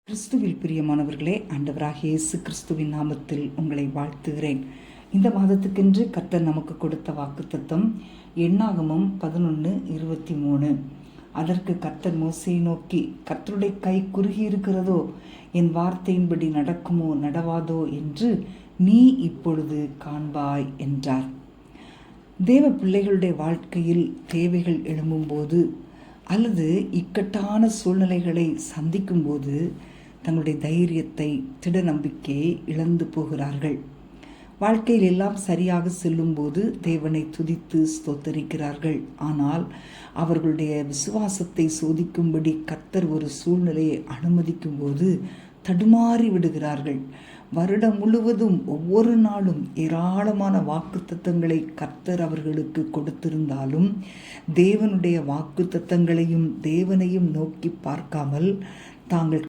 கிறிஸ்துவில் பிரியமானவர்களே, ஆண்டவராகிய இயேசு கிறிஸ்துவின் நாமத்தில் உங்களை வாழ்த்துகிறேன். இந்த மாதத்துக்கென்று கர்த்தர் நமக்கு கொடுத்த வாக்குத்தத்தம் எண்ணாகமம் 11:23. அதற்கு கர்த்தர் மோசேயை நோக்கி, கர்த்தருடைய கை குறுகி இருக்கிறதோ, என் வார்த்தையின்படி நடக்குமோ நடவாதோ என்று நீ இப்பொழுது காண்பாய் என்றார். தேவ பிள்ளைகளுடைய வாழ்க்கையில் தேவைகள் எழும்பும்போது அல்லது இக்கட்டான சூழ்நிலைகளை சந்திக்கும்போது தங்களுடைய தைரியத்தை, திட நம்பிக்கையை இழந்து போகிறார்கள். வாழ்க்கையில் எல்லாம் சரியாக செல்லும்போது தேவனை துதித்து ஸ்தோத்தரிக்கிறார்கள். ஆனால் அவர்களுடைய விசுவாசத்தை சோதிக்கும்படி கர்த்தர் ஒரு சூழ்நிலையை அனுமதிக்கும் போது தடுமாறி விடுகிறார்கள். வருடம் முழுவதும் ஒவ்வொரு நாளும் ஏராளமான வாக்குத்தத்தங்களை கர்த்தர் அவர்களுக்கு கொடுத்திருந்தாலும் தேவனுடைய வாக்குத்தத்தங்களையும் தேவனையும் நோக்கி பார்க்காமல் தாங்கள்